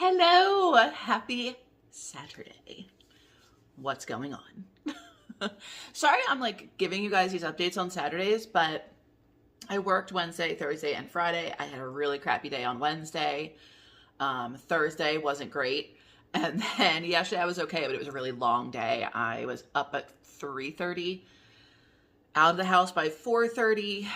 Hello, happy Saturday. What's going on? Sorry, I'm like giving you guys these updates on Saturdays, but I worked Wednesday, Thursday, and Friday. I had a really crappy day on Wednesday. Thursday wasn't great. And then yesterday I was okay, but it was a really long day. I was up at 3:30, out of the house by 4:30,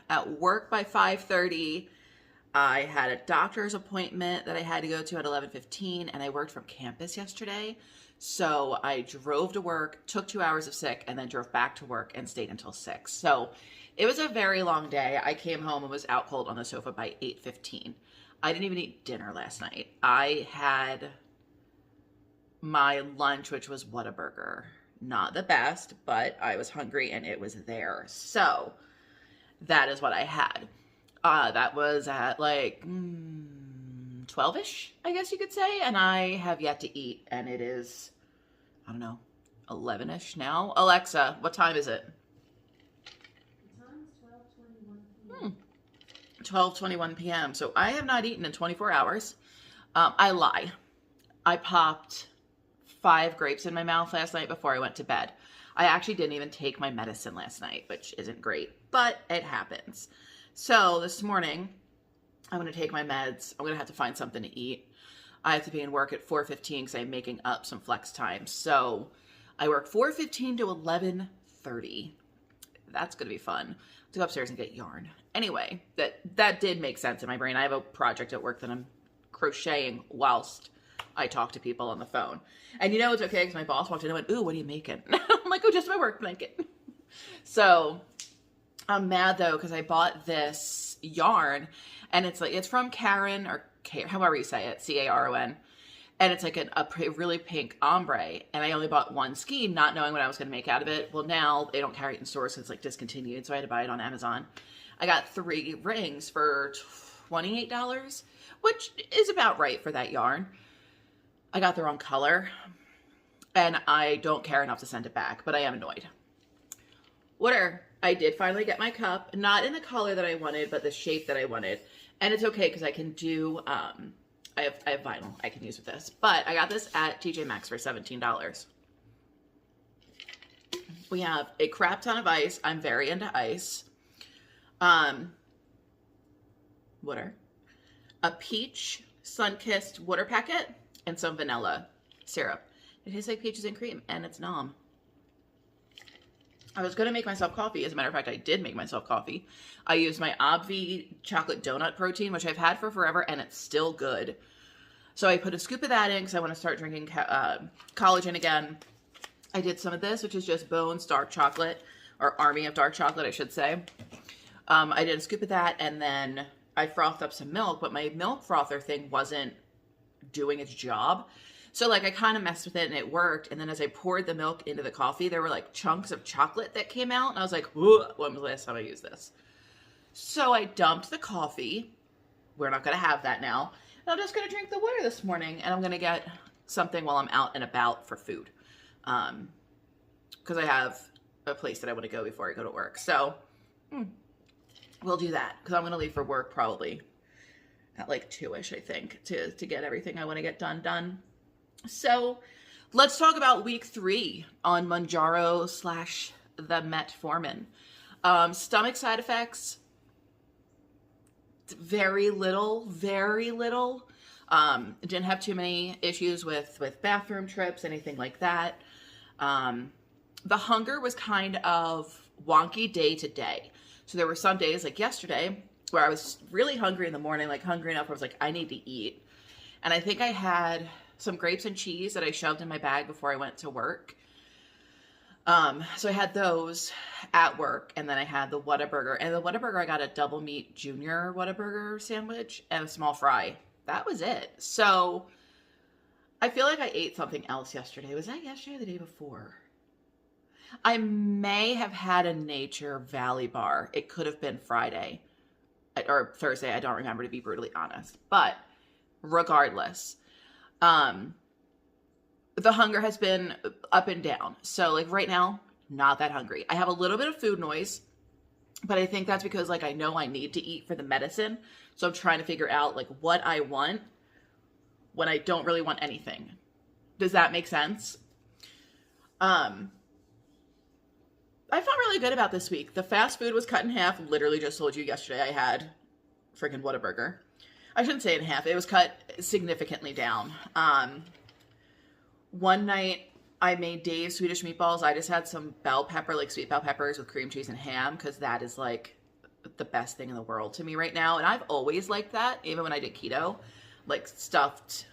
at work by 5:30. I had a doctor's appointment that I had to go to at 11:15, and I worked from campus yesterday. So I drove to work, took 2 hours of sick, and then drove back to work and stayed until 6. So it was a very long day. I came home and was out cold on the sofa by 8:15. I didn't even eat dinner last night. I had my lunch, which was Whataburger. Not the best, but I was hungry and it was there. So that is what I had. That was at like 12-ish, I guess you could say. And I have yet to eat. And it is, I don't know, 11-ish now. Alexa, what time is it? The time is 12:21 p.m. 12:21 p.m. So I have not eaten in 24 hours. I lie. I popped 5 grapes in my mouth last night before I went to bed. I actually didn't even take my medicine last night, which isn't great, but it happens. So this morning, I'm going to take my meds. I'm going to have to find something to eat. I have to be in work at 4:15 because I'm making up some flex time. So I work 4:15 to 11:30. That's going to be fun. To go upstairs and get yarn. Anyway, that did make sense in my brain. I have a project at work that I'm crocheting whilst I talk to people on the phone. And you know it's okay because my boss walked in and went, "Ooh, what are you making?" I'm like, "Oh, just my work blanket." So I'm mad though because I bought this yarn and it's from Caron or however you say it, Caron. And it's like a really pink ombre. And I only bought one skein, not knowing what I was going to make out of it. Well, now they don't carry it in stores, so it's like discontinued. So I had to buy it on Amazon. I got 3 rings for $28, which is about right for that yarn. I got the wrong color. And I don't care enough to send it back, but I am annoyed. Whatever. I did finally get my cup. Not in the color that I wanted, but the shape that I wanted. And it's okay because I can do... I have vinyl I can use with this. But I got this at TJ Maxx for $17. We have a crap ton of ice. I'm very into ice. Water. A peach sun-kissed water packet. And some vanilla syrup. It tastes like peaches and cream. And it's nom. I was going to make myself coffee. As a matter of fact, I did make myself coffee. I used my Obvi chocolate donut protein, which I've had for forever, and it's still good. So I put a scoop of that in because I want to start drinking collagen again. I did some of this, which is just Bones dark chocolate, or Army of dark chocolate, I should say. I did a scoop of that, and then I frothed up some milk, but my milk frother thing wasn't doing its job. So like I kind of messed with it and it worked. And then as I poured the milk into the coffee, there were like chunks of chocolate that came out. And I was like, when was the last time I used this? So I dumped the coffee. We're not going to have that now. And I'm just going to drink the water this morning. And I'm going to get something while I'm out and about for food. Because I have a place that I want to go before I go to work. So we'll do that. Because I'm going to leave for work probably at like 2-ish, I think, to get everything I want to get done. So let's talk about week 3 on Manjaro / the metformin. Stomach side effects, very little. Didn't have too many issues with bathroom trips, anything like that. The hunger was kind of wonky day to day. So there were some days like yesterday where I was really hungry in the morning, like hungry enough where I was like, I need to eat. And I think I had some grapes and cheese that I shoved in my bag before I went to work. So I had those at work, and then I had the Whataburger. And the Whataburger, I got a double meat junior Whataburger sandwich and a small fry. That was it. So I feel like I ate something else yesterday. Was that yesterday or the day before? I may have had a Nature Valley bar. It could have been Friday or Thursday. I don't remember, to be brutally honest. But regardless, the hunger has been up and down. So like right now, not that hungry. I have a little bit of food noise, but I think that's because like I know I need to eat for the medicine. So I'm trying to figure out like what I want when I don't really want anything. Does that make sense? I felt really good about this week. The fast food was cut in half. Literally just told you yesterday I had freaking Whataburger. I shouldn't say in half. It was cut significantly down. One night I made Dave's Swedish meatballs. I just had some bell pepper, like sweet bell peppers with cream cheese and ham, because that is like the best thing in the world to me right now. And I've always liked that, even when I did keto. Like stuffed,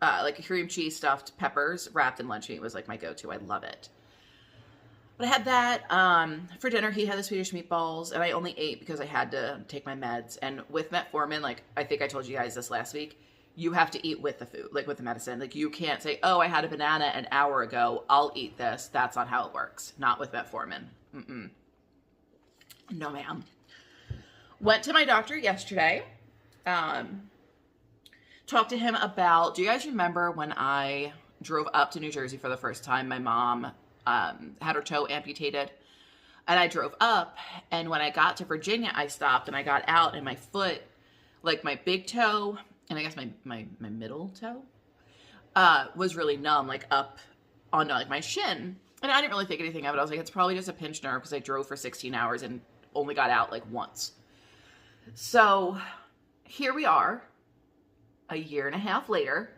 like cream cheese stuffed peppers wrapped in lunch meat was like my go-to. I love it. But I had that. For dinner, he had the Swedish meatballs, and I only ate because I had to take my meds. And with metformin, like I think I told you guys this last week, you have to eat with the food, like with the medicine. Like you can't say, oh, I had a banana an hour ago, I'll eat this. That's not how it works. Not with metformin. Mm-mm. No, ma'am. Went to my doctor yesterday. Talked to him about, do you guys remember when I drove up to New Jersey for the first time? My mom had her toe amputated, and I drove up, and when I got to Virginia, I stopped and I got out, and my foot, like my big toe, and I guess my middle toe, was really numb, like up on like my shin. And I didn't really think anything of it. I was like, it's probably just a pinched nerve because I drove for 16 hours and only got out like once. So here we are, a year and a half later,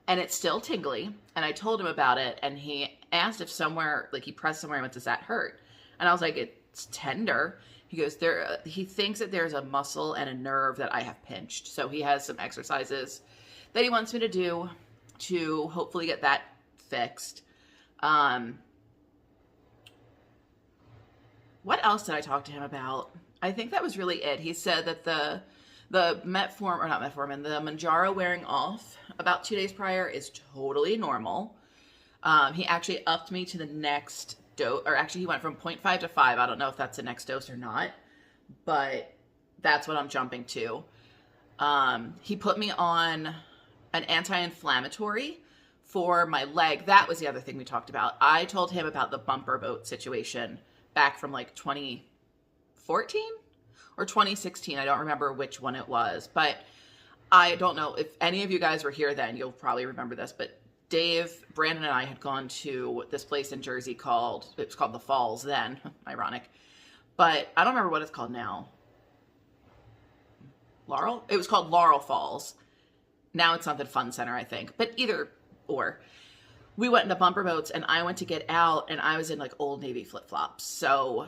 and it's still tingly. And I told him about it, and he asked if somewhere, like he pressed somewhere, and went, does that hurt? And I was like, it's tender. He goes, he thinks that there's a muscle and a nerve that I have pinched. So he has some exercises that he wants me to do to hopefully get that fixed. What else did I talk to him about? I think that was really it. He said that the Manjaro wearing off about 2 days prior is totally normal. He actually upped me to the next dose, or actually he went from 0.5 to 5. I don't know if that's the next dose or not, but that's what I'm jumping to. He put me on an anti-inflammatory for my leg. That was the other thing we talked about. I told him about the bumper boat situation back from like 2014 or 2016. I don't remember which one it was, but I don't know if any of you guys were here then. You'll probably remember this, but Dave, Brandon, and I had gone to this place in Jersey it was called The Falls then, ironic, but I don't remember what it's called now. Laurel? It was called Laurel Falls. Now it's something Fun Center, I think, but either or. We went into bumper boats, and I went to get out, and I was in like Old Navy flip-flops, so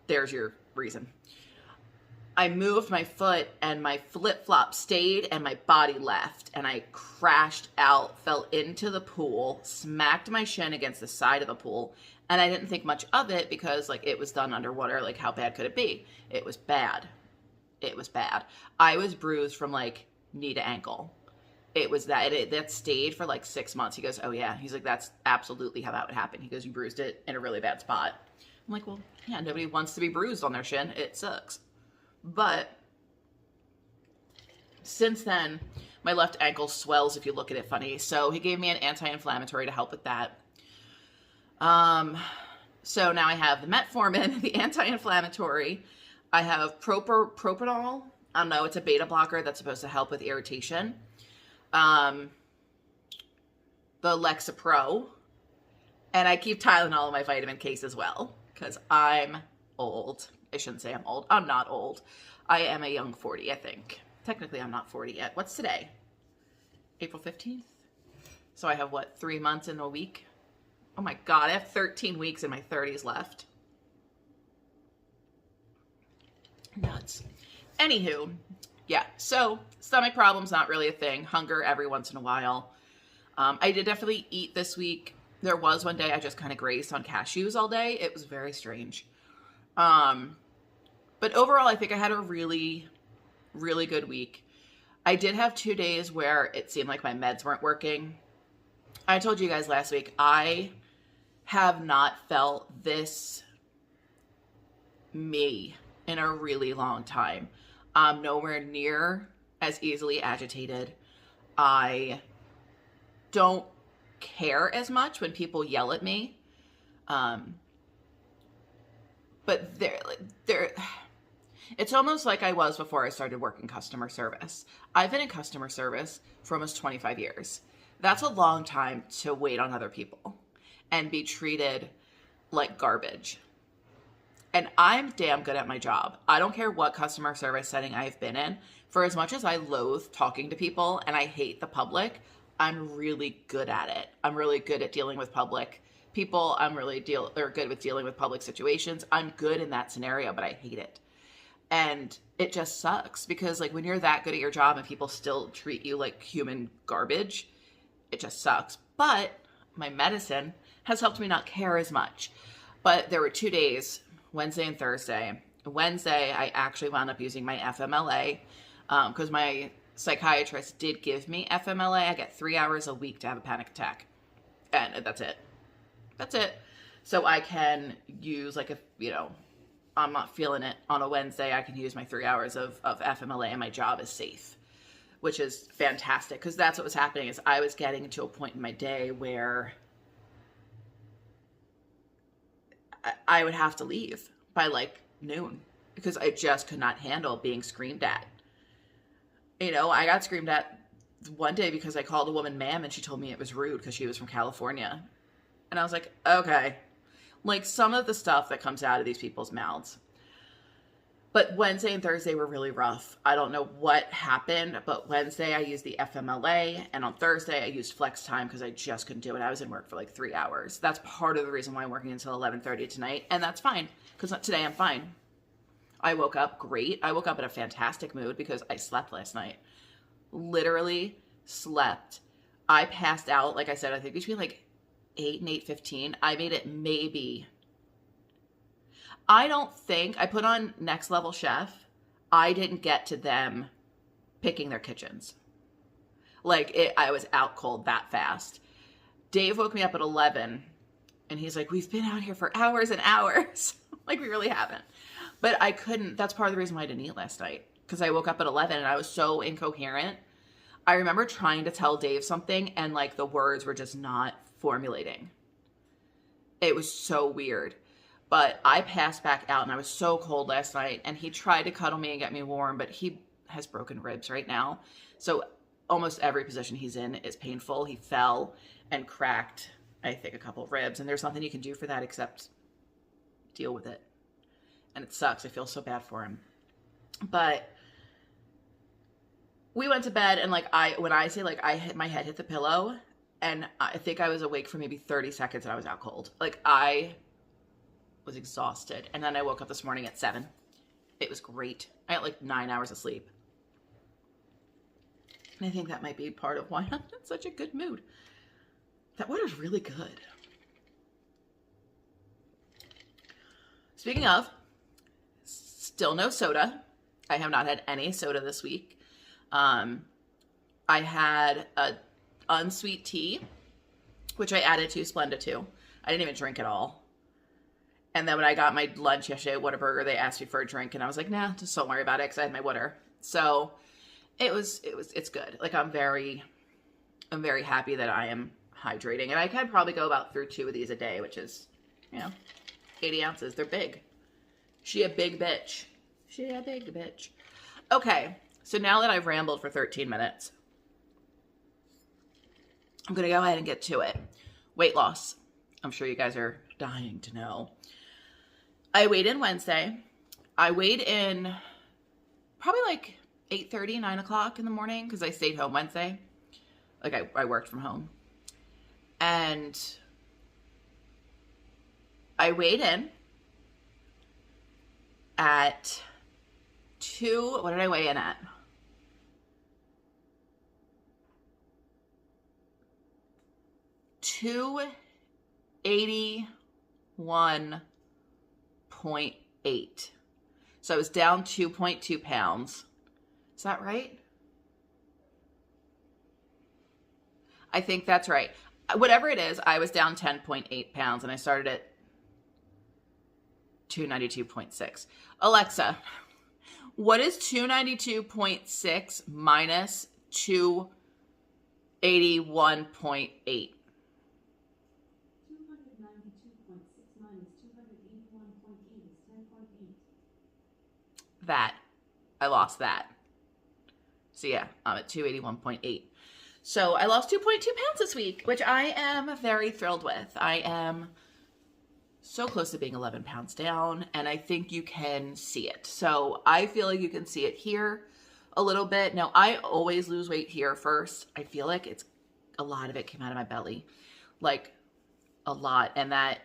there's your reason. I moved my foot, and my flip-flop stayed, and my body left, and I crashed out, fell into the pool, smacked my shin against the side of the pool, and I didn't think much of it because, like, it was done underwater. Like, how bad could it be? It was bad. It was bad. I was bruised from, like, knee to ankle. It was that stayed for, like, 6 months. He goes, oh, yeah. He's like, that's absolutely how that would happen. He goes, you bruised it in a really bad spot. I'm like, well, yeah, nobody wants to be bruised on their shin. It sucks. But since then, my left ankle swells if you look at it funny. So he gave me an anti-inflammatory to help with that. So now I have the metformin, the anti-inflammatory. I have propanol. I don't know, it's a beta blocker that's supposed to help with irritation. The Lexapro. And I keep Tylenol in my vitamin case as well, because I'm old. I shouldn't say I'm old. I'm not old. I am a young 40, I think. Technically, I'm not 40 yet. What's today? April 15th? So I have, what, 3 months in a week? Oh my God, I have 13 weeks in my 30s left. Nuts. Anywho, yeah, so stomach problems, not really a thing. Hunger every once in a while. I did definitely eat this week. There was one day I just kind of grazed on cashews all day. It was very strange. But overall, I think I had a really, really good week. I did have 2 days where it seemed like my meds weren't working. I told you guys last week, I have not felt this me in a really long time. I'm nowhere near as easily agitated. I don't care as much when people yell at me. But It's almost like I was before I started working customer service. I've been in customer service for almost 25 years. That's a long time to wait on other people and be treated like garbage. And I'm damn good at my job. I don't care what customer service setting I've been in. For as much as I loathe talking to people and I hate the public, I'm really good at it. I'm really good at dealing with public people. I'm really good with dealing with public situations. I'm good in that scenario, but I hate it. And it just sucks because like when you're that good at your job and people still treat you like human garbage, it just sucks. But my medicine has helped me not care as much. But there were 2 days, Wednesday and Thursday. Wednesday, I actually wound up using my FMLA because my psychiatrist did give me FMLA. I get 3 hours a week to have a panic attack. And that's it. That's it. So I can use like I'm not feeling it on a Wednesday, I can use my 3 hours of FMLA and my job is safe, which is fantastic because that's what was happening is I was getting to a point in my day where I would have to leave by like noon because I just could not handle being screamed at. I got screamed at one day because I called a woman ma'am and she told me it was rude because she was from California. And I was like, okay. Like some of the stuff that comes out of these people's mouths. But Wednesday and Thursday were really rough. I don't know what happened, but Wednesday I used the FMLA, and on Thursday I used flex time because I just couldn't do it. I was in work for like 3 hours. That's part of the reason why I'm working until 11:30 tonight, and that's fine because today I'm fine. I woke up great. I woke up in a fantastic mood because I slept last night. Literally slept. I passed out, like I said, I think between like 8 and 8:15. I made it maybe. I don't think I put on Next Level Chef. I didn't get to them picking their kitchens. I was out cold that fast. Dave woke me up at 11 and he's like, we've been out here for hours and hours. Like we really haven't. But I couldn't, that's part of the reason why I didn't eat last night. Because I woke up at 11 and I was so incoherent. I remember trying to tell Dave something and like the words were just not formulating. It was so weird. But I passed back out and I was so cold last night and he tried to cuddle me and get me warm, but he has broken ribs right now. So almost every position he's in is painful. He fell and cracked, I think, a couple of ribs, and there's nothing you can do for that except deal with it. And it sucks. I feel so bad for him. But we went to bed and when I say I hit my head hit the pillow and I think I was awake for maybe 30 seconds and I was out cold. I was exhausted. And then I woke up this morning at 7. It was great. I had 9 hours of sleep. And I think that might be part of why I'm in such a good mood. That water's really good. Speaking of, still no soda. I have not had any soda this week. I had a unsweet tea, which I added to Splenda too. I didn't even drink it all. And then when I got my lunch yesterday at Whataburger, they asked me for a drink, and I was like, nah, just don't worry about it, because I had my water. So it's good. I'm very happy that I am hydrating, and I could probably go about through 2 of these a day, which is, 80 ounces. They're big. She a big bitch. She a big bitch. Okay, so now that I've rambled for 13 minutes, I'm going to go ahead and get to it. Weight loss. I'm sure you guys are dying to know. I weighed in Wednesday. I weighed in probably 8:30, 9 o'clock in the morning because I stayed home Wednesday. I worked from home. And I weighed in at what did I weigh in at? 281.8. So I was down 2.2 pounds. Is that right? I think that's right. Whatever it is, I was down 10.8 pounds and I started at 292.6. Alexa, what is 292.6 minus 281.8? 292.6 minus 281.8 is 10.8. that. I lost that. So yeah, I'm at 281.8. So I lost 2.2 pounds this week, which I am very thrilled with. I am so close to being 11 pounds down, and I think you can see it. So I feel like you can see it here a little bit. Now, I always lose weight here first. I feel like it's a lot of it came out of my belly, like a lot. And that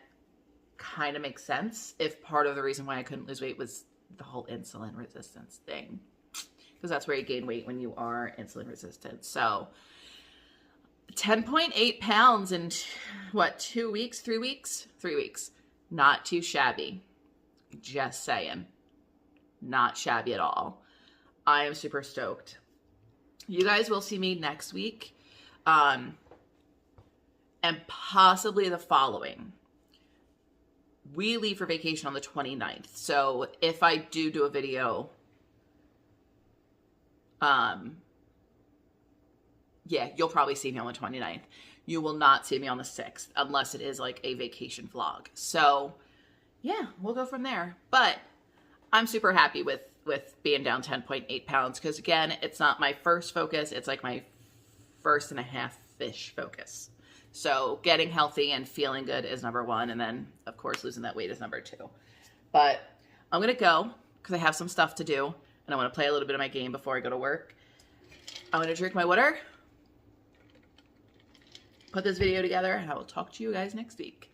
kind of makes sense if part of the reason why I couldn't lose weight was the whole insulin resistance thing, because that's where you gain weight when you are insulin resistant. So 10.8 pounds in what, 2 weeks, 3 weeks? 3 weeks. Not too shabby. Just saying. Not shabby at all. I am super stoked. You guys will see me next week. And possibly the following. We leave for vacation on the 29th. So if I do a video, yeah, you'll probably see me on the 29th. You will not see me on the 6th unless it is like a vacation vlog. So yeah, we'll go from there. But I'm super happy with being down 10.8 pounds because, again, it's not my first focus. It's like my first and a half-ish focus. So getting healthy and feeling good is number one. And then, of course, losing that weight is number two. But I'm going to go because I have some stuff to do. And I want to play a little bit of my game before I go to work. I'm going to drink my water, put this video together, and I will talk to you guys next week.